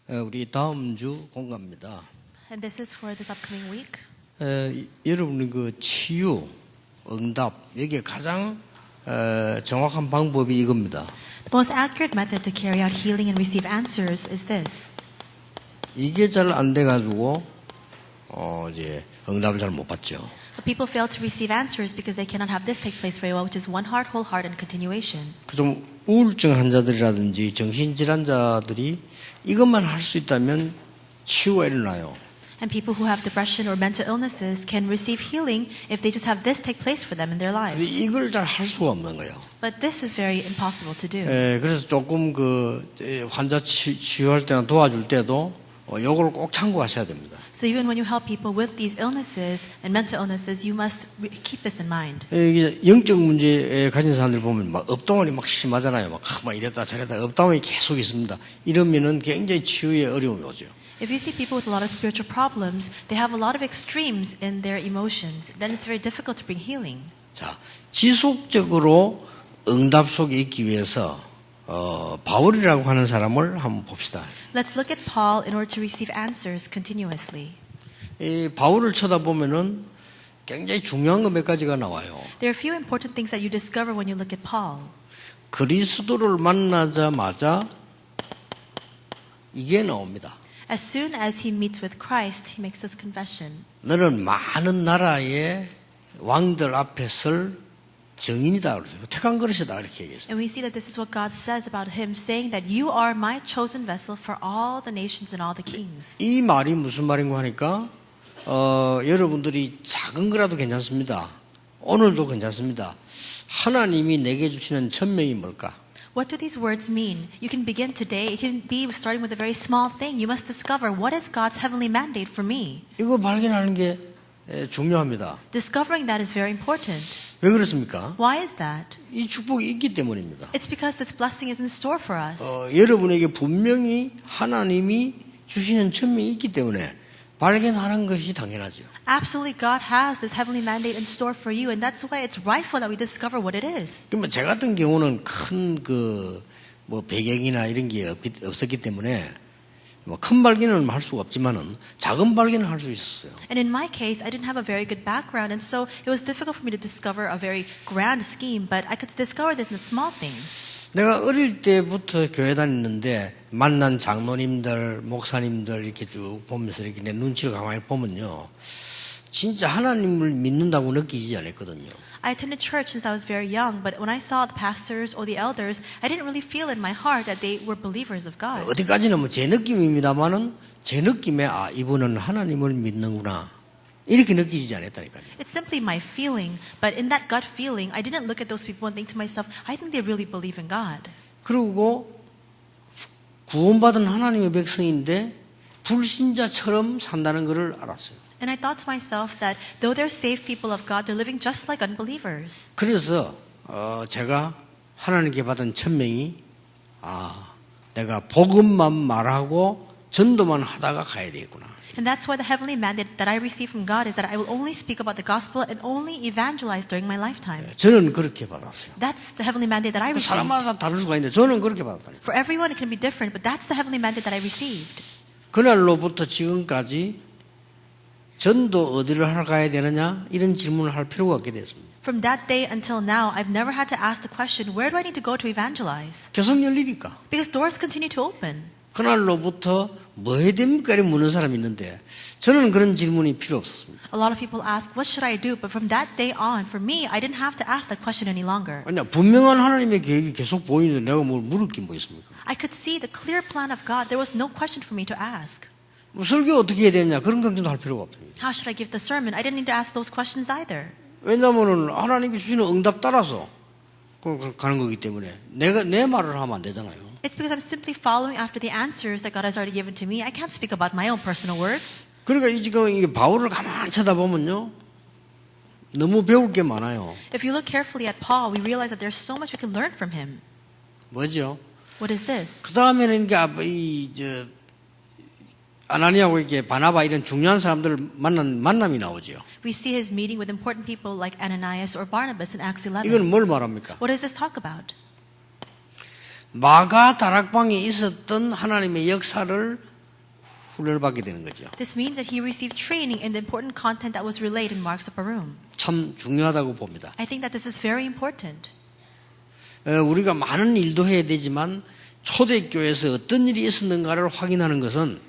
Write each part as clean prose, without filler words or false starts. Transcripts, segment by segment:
우리 다음 주 공부입니다. And this is for this upcoming week. 여러분 그 치유, 응답 여기에 가장 정확한 방법이 이겁니다. The most accurate method to carry out healing and receive answers is this. 이게 잘 안 돼가지고 이제 응답을 잘 못 받죠. But people fail to receive answers because they cannot have this take place very well, which is one heart, whole heart, and continuation. 좀 우울증 환자들이라든지 정신질환자들이 이것만 할 수 있다면 치유가 일어나요. And people who have depression or mental illnesses can receive healing if they just have this take place for them in their 근데 lives. 이걸 잘 할 수가 없는 거예요. But this is very impossible to do. 그래서 조금 그 환자 치유할 때나 도와줄 때도 요걸 꼭 참고하셔야 됩니다. So even when you help people with these illnesses and mental illnesses, you must keep this in mind. 이게 영적 문제 가진 사람들 보면 막 업다운이 막 심하잖아요. 막 이랬다 저랬다 업다운이 계속 있습니다. 이러면은 굉장히 치유에 어려움이 오죠. If you see people with a lot of spiritual problems, they have a lot of extremes in their emotions. Then it's very difficult to bring healing. 자, 지속적으로 응답 속에 있기 위해서 바울이라고 하는 사람을 한번 봅시다. Let's look at Paul in order to receive answers continuously. 이 바울을 쳐다보면은 굉장히 중요한 거 몇 가지가 나와요. There are a few important things that you discover when you look at Paul. 그리스도를 만나자마자 이게 나옵니다. As soon as he meets with Christ, he makes this confession. 너는 많은 나라의 왕들 앞에 설 정인이다 그러죠. 택한 그릇이다 이렇게 얘기했어요. And we see that this is what God says about him, saying that you are my chosen vessel for all the nations and all the kings. 이 말이 무슨 말인가 하니까 여러분들이 작은 거라도 괜찮습니다. 오늘도 괜찮습니다. 하나님이 내게 주시는 천명이 뭘까? What do these words mean? You can begin today. It can be starting with a very small thing. You must discover what is God's heavenly mandate for me. 이거 발견하는 게 중요합니다. Discovering that is very important. 왜 그렇습니까? Why is that? 이 축복이 있기 때문입니다. It's because this blessing is in store for us. 여러분에게 분명히 하나님이 주시는 천명이 있기 때문에 발견하는 것이 당연하죠. Absolutely, God has this heavenly mandate in store for you, and that's why it's rightful that we discover what it is. 그러면 제 같은 경우는 큰 뭐 배경이나 이런 게 없었기 때문에 뭐 큰 발견은 할 수가 없지만은 작은 발견은 할 수 있었어요. And in my case, I didn't have a very good background, and so it was difficult for me to discover a very grand scheme, but I could discover this in the small things. 내가 어릴 때부터 교회 다녔는데 만난 장로님들, 목사님들 이렇게 쭉 보면서 이렇게 내 눈치를 가만히 보면요. 진짜 하나님을 믿는다고 느끼지 않았거든요. I attended church since I was very young, but when I saw the pastors or the elders, I didn't really feel in my heart that they were believers of God. 어디까지는 뭐 제 느낌입니다만은 제 느낌에 이분은 하나님을 믿는구나 이렇게 느끼지 않았다니까요. It's simply my feeling, but in that gut feeling, I didn't look at those people and think to myself, I think they really believe in God. 그리고 구원받은 하나님의 백성인데 불신자처럼 산다는 것을 알았어요. And I thought to myself that though they're saved people of God, they're living just like unbelievers. 그래서 제가 하나님께 받은 천명이 내가 복음만 말하고 전도만 하다가 가야 되겠구나. And that's why the heavenly mandate that I received from God is that I will only speak about the gospel and only evangelize during my lifetime. 저는 그렇게 받았어요. That's the heavenly mandate that I received. 사람마다 다를 수가 있는데 저는 그렇게 받았다니까. For everyone it can be different, but that's the heavenly mandate that I received. 그날로부터 지금까지 전도 어디를 하러 가야 되느냐 이런 질문을 할 필요가 없게 됐습니다. From that day until now, I've never had to ask the question, where do I need to go to evangelize? 계속 열리니까. Because doors continue to open. 그날로부터 뭐 해야 됩니까? 이렇게 묻는 사람이 있는데 저는 그런 질문이 필요 없었습니다. A lot of people ask, what should I do? But from that day on, for me, I didn't have to ask that question any longer. 아니야, 분명한 하나님의 계획이 계속 보이는데 내가 뭘 물을 게 뭐 있습니까? I could see the clear plan of God. There was no question for me to ask. 뭐 설교 어떻게 해야 되느냐 그런 걱정도 할 필요가 없습니다. How should I give the sermon? I didn't need to ask those questions either. 왜냐하면 하나님이 주시는 응답 따라서 가는 거기 때문에 내 말을 하면 안 되잖아요. It's because I'm simply following after the answers that God has already given to me. I can't speak about my own personal words. 그러니까 지금 이게 바울을 가만히 쳐다보면요. 너무 배울 게 많아요. If you look carefully at Paul, we realize that there's so much we can learn from him. 뭐죠? What is this? 그 다음에는 아나니아하고 이렇게 바나바 이런 중요한 사람들을 만남이 나오죠. We see his meeting with important people like Ananias or Barnabas in Acts 11. 이건 뭘 말합니까? What does this talk about? 마가 다락방에 있었던 하나님의 역사를 훈련을 받게 되는 거죠. This means that he received training in the important content that was relayed in Mark's upper room. 참 중요하다고 봅니다. I think that this is very important. 우리가 많은 일도 해야 되지만 초대교회에서 어떤 일이 있었는가를 확인하는 것은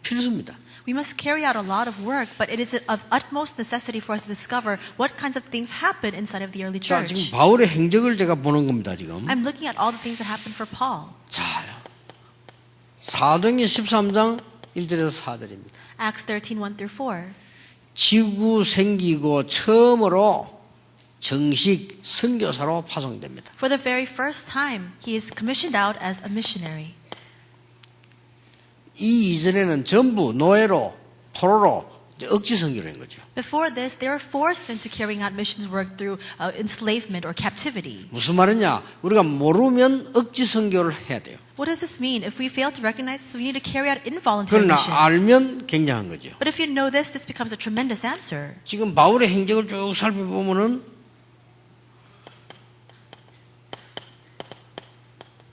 필수입니다. We must carry out a lot of work, but it is of utmost necessity for us to discover what kinds of things happen inside of the early 자, church. 지금 바울의 행적을 제가 보는 겁니다, 지금. I'm looking at all the things that happened for Paul. 자, 사도행전 13장 1절에서 4절입니다. Acts 13:1 through 4. 지구 생기고 처음으로 정식 선교사로 파송됩니다. For the very first time, he is commissioned out as a missionary. 이 이전에는 전부 노예로 포로로 억지 선교를 한 거죠. Before this, they were forced into carrying out missions work through enslavement or captivity. 무슨 말이냐? 우리가 모르면 억지 선교를 해야 돼요. What does this mean? If we fail to recognize this, we need to carry out involuntary 그러나 missions. 알면 굉장한 거죠. But if you know this becomes a tremendous answer. 지금 바울의 행적을 쭉 살펴보면은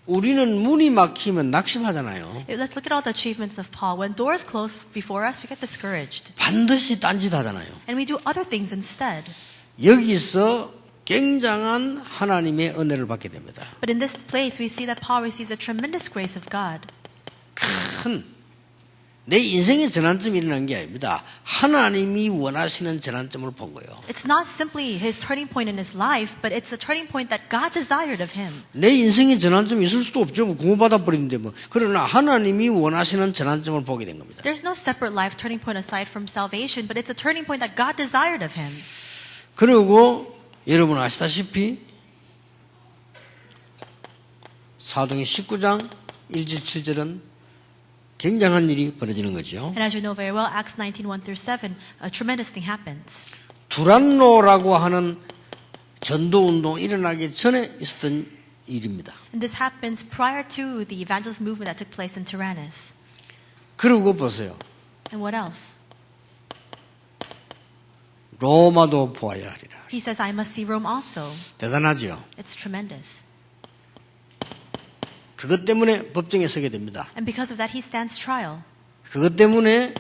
우리는 문이 막히면 낙심하잖아요. Let's look at all the achievements of Paul. When doors close before us, we get discouraged. 반드시 딴짓하잖아요. And we do other things instead. 여기서 굉장한 하나님의 은혜를 받게 됩니다. But in this place, we see that Paul receives a tremendous grace of God. 큰 내 인생의 전환점이 일어난 게 아닙니다. 하나님이 원하시는 전환점을 본 거예요. It's not simply his turning point in his life, but it's a turning point that God desired of him. 내 인생의 전환점이 있을 수도 없죠. 뭐 구원받아 버리는데 뭐. 그러나 하나님이 원하시는 전환점을 보게 된 겁니다. There's no separate life turning point aside from salvation, but it's a turning point that God desired of him. 그리고 여러분 아시다시피 사도행 19장 1절 7절은 굉장한 일이 벌어지는 거죠. And as you know very well, Acts 19:1 through 7, a tremendous thing happens. 두란노라고 하는 전도 운동 일어나기 전에 있었던 일입니다. And this happens prior to the evangelist movement that took place in Tyrannus. 그리고 보세요. And what else? 로마도 보아야 하리라. He says, I must see Rome also. 대단하죠. It's tremendous. 그것 때문에 법정에 서게 됩니다. And because of that, he stands trial. 그것 때문에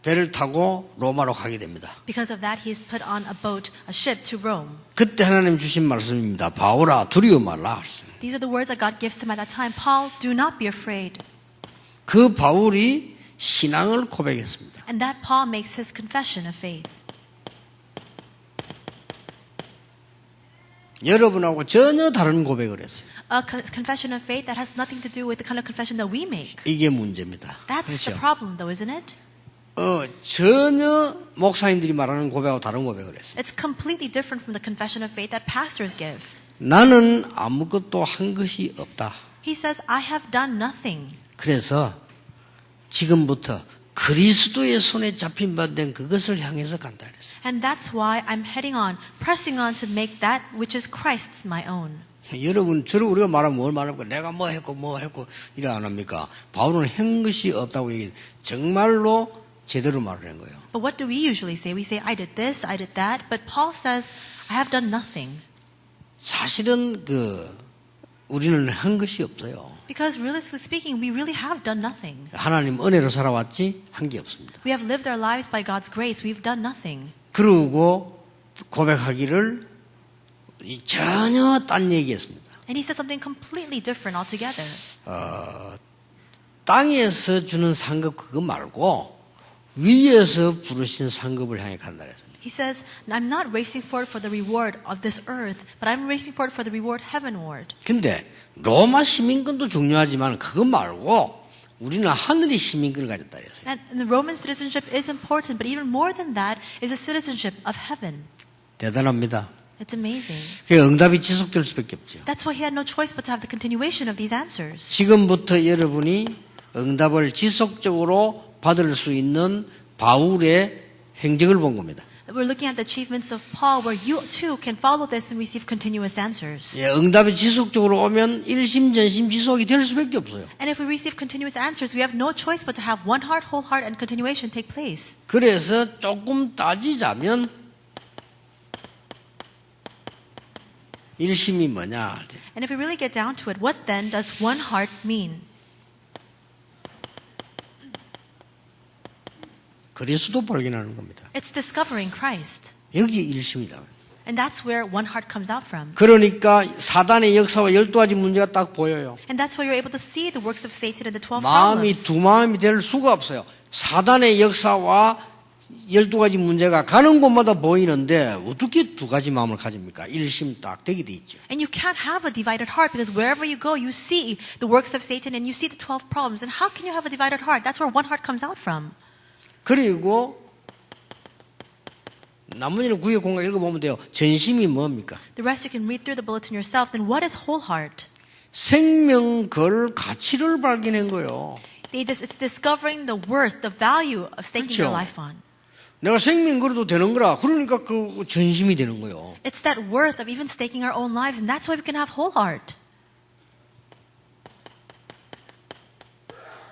배를 타고 로마로 가게 됩니다. Because of that, he is put on a boat, a ship to Rome. 그때 하나님 주신 말씀입니다. 바울아 두려워 말라. These are the words that God gives to him at that time. Paul, do not be afraid. 그 바울이 신앙을 고백했습니다. And that Paul makes his confession of faith. 여러분하고 전혀 다른 고백을 했어요. A confession of faith that has nothing to do with the kind of confession that we make. 이게 문제입니다. That's 그렇죠? the problem, though, isn't it? 전혀 목사님들이 말하는 고백하고 다른 고백을 했어요. It's completely different from the confession of faith that pastors give. 나는 아무것도 한 것이 없다. He says, I have done nothing. 그래서 지금부터 그리스도의 손에 잡힌 바 된 그것을 향해서 간다 그랬어요. And that's why I'm heading on, pressing on to make that which is Christ's my own. 여러분, 저를 우리가 말하면 뭘 말합니까? 내가 뭐 했고 이래 안 합니까? 바울은 한 것이 없다고 얘기. 정말로 제대로 말을 한 거예요. But what do we usually say? We say, I did this, I did that. But Paul says, I have done nothing. 사실은 우리는 한 것이 없어요. Because realistically speaking, we really have done nothing. 하나님 은혜로 살아왔지 한 게 없습니다. We have lived our lives by God's grace. We've done nothing. 그러고 고백하기를 전혀 딴 얘기했습니다. And he said something completely different altogether. 땅에서 주는 상급 그거 말고 위에서 부르신 상급을 향해 간다 그랬습니다. He says, I'm not racing forward for the reward of this earth, but I'm racing forward for the reward heavenward. 근데 로마 시민권도 중요하지만 그거 말고 우리는 하늘의 시민권을 가졌다 그랬어요. And the Roman citizenship is important, but even more than that is the citizenship of heaven. 대단합니다. It's amazing. 그 응답이 지속될 수밖에 없죠. That's why he had no choice but to have the continuation of these answers. 지금부터 여러분이 응답을 지속적으로 받을 수 있는 바울의 행적을 본 겁니다. We're looking at the achievements of Paul where you too can follow this and receive continuous answers. 예, 응답이 지속적으로 오면 일심전심 지속이 될 수밖에 없어요. And if we receive continuous answers, we have no choice but to have one heart, whole heart, and continuation take place. 그래서 조금 따지자면 일심이 뭐냐? And if we really get down to it, what then does one heart mean? 그리스도 발견하는 겁니다. It's discovering Christ. 여기 일심이다. And that's where one heart comes out from. 그러니까 사단의 역사와 12가지 문제가 딱 보여요. And that's why you're able to see the works of Satan and the 12 마음이 problems. 두 마음이 될 수가 없어요. 사단의 역사와 12가지 문제가 가는 곳마다 보이는데 어떻게 두 가지 마음을 가집니까? 일심 딱 되게 돼 있죠. And you can't have a divided heart because wherever you go, you see the works of Satan and you see the 12 problems. And how can you have a divided heart? That's where one heart comes out from. 그리고 나머지는 구의 공간 읽어보면 돼요. 전심이 뭡니까? The rest you can read through the bulletin yourself. Then what is whole heart? 생명 걸 가치를 발견한 거예요. It's discovering the worth, the value of staking 그렇죠. your life on. 내가 생명 걸어도 되는 거라. 그러니까 그 전심이 되는 거예요. It's that worth of even staking our own lives, and that's why we can have whole heart.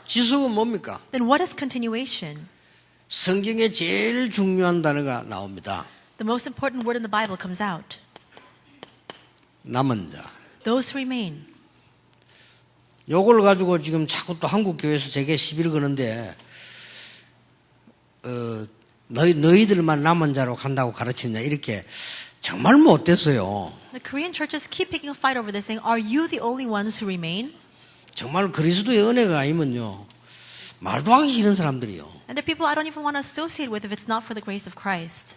지속은 뭡니까? Then what is continuation? 성경에 제일 중요한 단어가 나옵니다. The most important word in the Bible comes out. 남은 자. Those who remain. 요걸 가지고 지금 자꾸 또 한국 교회에서 제게 시비를 거는데 너희들만 남은 자로 간다고 가르치냐 이렇게 정말 못됐어요. The Korean churches keep picking a fight over this, saying, "Are you the only ones who remain?" 정말 그리스도의 은혜가 아니면요 말도 하기 싫은 사람들이요. And the people I don't even want to associate with if it's not for the grace of Christ.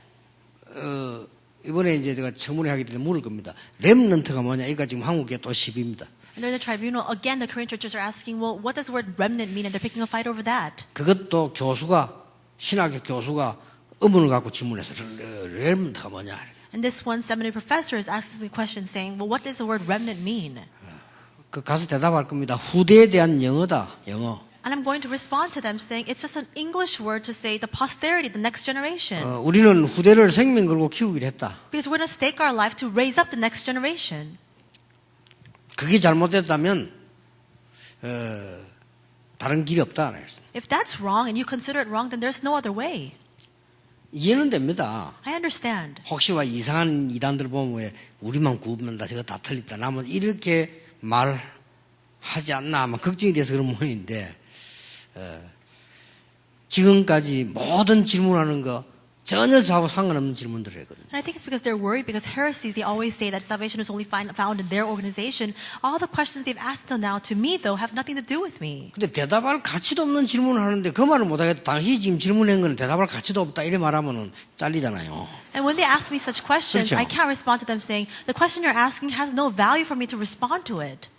이번에 이제 내가 청문회 하게 되면 물을 겁니다. 렘넌트가 뭐냐? 이거 지금 한국에 또 시비입니다. And during the tribunal, again, the Korean churches are asking, well, what does the word remnant mean? And they're picking a fight over that. 그것도 교수가 신학교 교수가 의문을 갖고 질문해서 렘넌트가 뭐냐? And this one seminary professor is asking the question saying, well, what does the word remnant mean? 그 가서 대답할 겁니다. 후대에 대한 영어다. 영어. And I'm going to respond to them saying, it's just an English word to say the posterity, the next generation. 우리는 후대를 생명 걸고 키우기로 했다. Because we're going to stake our life to raise up the next generation. 그게 잘못됐다면 다른 길이 없다. If that's wrong and you consider it wrong, then there's no other way. 이해는 됩니다. I understand. 혹시와 이상한 이단들 보면 왜 우리만 구분한다 저거 다 틀렸다 나면 이렇게 말하지 않나 아마 걱정이 돼서 그런 모양인데 지금까지 모든 질문하는 거 전혀 저하고 상관없는 질문들을 했거든요. And I think it's because they're worried because heresies, they always say that salvation is only found in their organization. All the questions they've asked until now to me, though, have nothing to do with me. 근데 대답할 가치도 없는 질문을 하는데 그 말을 못하겠다. 당신이 지금 질문한 거는 대답할 가치도 없다. 이래 말하면 잘리잖아요. And when they ask me such questions, 그렇죠. I can't respond to them saying, the question you're asking has no value for me to respond to it.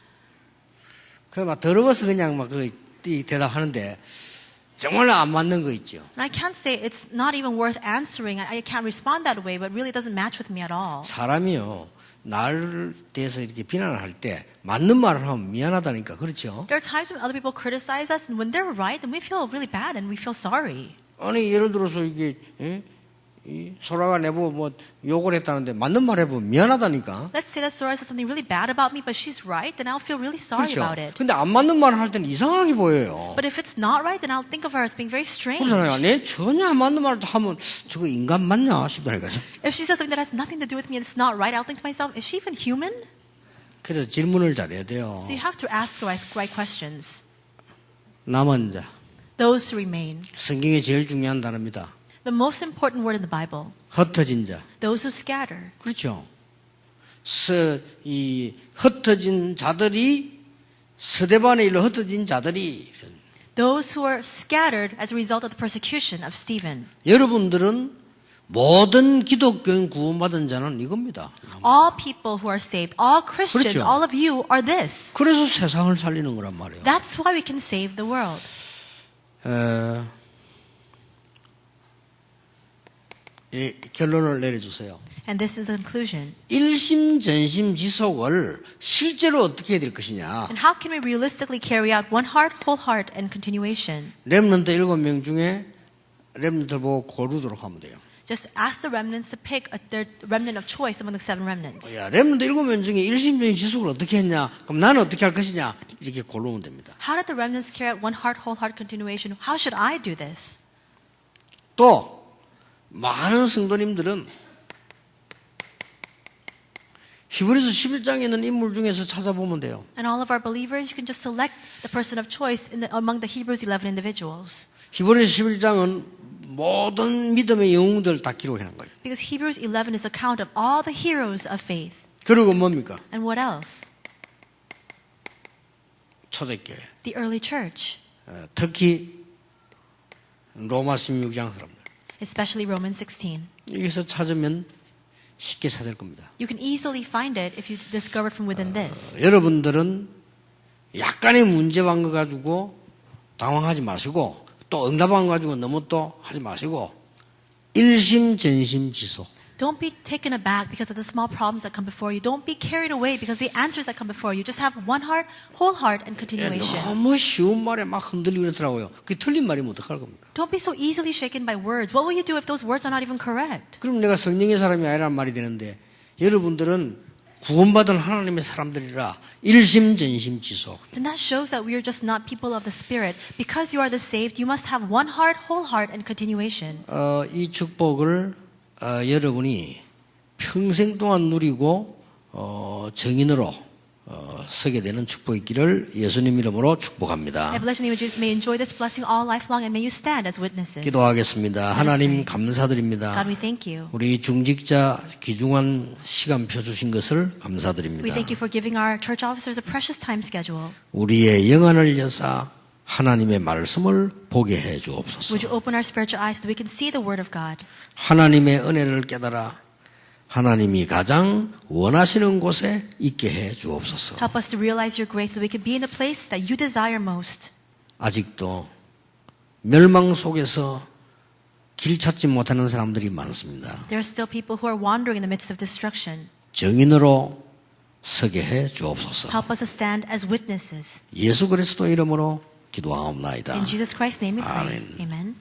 그래 막 더러워서 그냥 막 그 대답하는데 정말 안 맞는 거 있죠. And I can't say it's not even worth answering. I can't respond that way, but really it doesn't match with me at all. 사람이요. 나를 대해서 이렇게 비난을 할 때 맞는 말을 하면 미안하다니까. 그렇죠? There are times when other people criticize us, and when they're right, then we feel really bad and we feel sorry. 아니 예를 들어서 이게 이 소라가 내보고 뭐 욕을 했다는데 맞는 말 해보면 미안하다니까. Let's say that Sora said something really bad about me, but she's right, then I'll feel really sorry 그렇죠? about it. 근데 안 맞는 말을 할 때는 이상하게 보여요. But if it's not right, then I'll think of her as being very strange. 그렇잖아요. 내 전혀 안 맞는 말을 하면 저거 인간 맞냐 싶다니까. If she says something that has nothing to do with me and it's not right, I'll think to myself, is she even human? 그래서 질문을 잘해야 돼요. So you have to ask the right questions. 남은 자. Those who remain. 성경의 제일 중요한 단어입니다. The most important word in the Bible. 흩어진 자. Those who scatter. 그렇죠. 이 흩어진 자들이 스데반의 일로 흩어진 자들이 Those who are scattered as a result of the persecution of Stephen. 여러분들은 모든 기독교인 구원받은 자는 이겁니다. All people who are saved, all Christians, 그렇죠. all of you are this. 그래서 세상을 살리는 거란 말이에요. That's why we can save the world. 결론을 내려주세요. And this is the conclusion. 일심 전심 지속을 실제로 어떻게 해야 될 것이냐. And how can we realistically carry out one heart, whole heart, and continuation? 렘넌트 7명 중에 렘넌트를 보고 고르도록 하면 돼요. Just ask the remnants to pick their remnant of choice among the 7 remnants. 야, 렘넌트 7명 중에 일심 전심 지속을 어떻게 했냐. 그럼 나는 어떻게 할 것이냐. 이렇게 고르면 됩니다. How did the remnants carry out one heart, whole heart continuation? How should I do this? 또 많은 성도님들은 히브리서 11장에 있는 인물 중에서 찾아보면 돼요. And all of our believers, you can just select the person of choice among the Hebrews 11 individuals. 히브리서 11장은 모든 믿음의 영웅들 다 기록해 놓은 거예요. Because Hebrews 11 is a count of all the heroes of faith. 그리고 뭡니까? And what else? 초대교회. The early church, 특히 로마 16장 사람들. especially Romans 16. 여기서 찾으면 쉽게 찾을 겁니다. You can easily find it if you discover it from within this. 여러분들은 약간의 문제만 거 가지고 당황하지 마시고 또 응답한 거 가지고 너무 또 하지 마시고 일심전심지소. Don't be taken aback because of the small problems that come before you. Don't be carried away because the answers that come before you. Just have one heart, whole heart, and continuation. 너무 쉬운 말에 막 흔들리고 그러더라고요. 그게 틀린 말이면 어떡할 겁니까? Don't be so easily shaken by words. What will you do if those words are not even correct? 그럼 내가 성령의 사람이 아니란 말이 되는데 여러분들은 구원받은 하나님의 사람들이라 일심전심지소. Then that shows that we are just not people of the Spirit. Because you are the saved, you must have one heart, whole heart, and continuation. 이 축복을 여러분이 평생 동안 누리고 정인으로 서게 되는 축복이 있기를 예수님 이름으로 축복합니다. I bless in the name of Jesus. May you enjoy this blessing all life long and may you stand as witnesses. 기도하겠습니다. 하나님 감사드립니다. God, we thank you. 우리 중직자 귀중한 시간표 주신 것을 감사드립니다. We thank you for giving our church officers a precious time schedule. 우리의 영안을 여사 하나님의 말씀을 보게 해 주옵소서. Would you open our spiritual eyes so that we can see the Word of God? 하나님의 은혜를 깨달아 하나님이 가장 원하시는 곳에 있게 해 주옵소서. Help us to realize your grace so we can be in the place that you desire most. 아직도 멸망 속에서 길 찾지 못하는 사람들이 많습니다. There are still people who are wandering in the midst of destruction. 정인으로 서게 해 주옵소서. Help us to stand as witnesses. 예수 그리스도 이름으로 기도하옵나이다. In Jesus Christ's name we pray. Amen. Amen.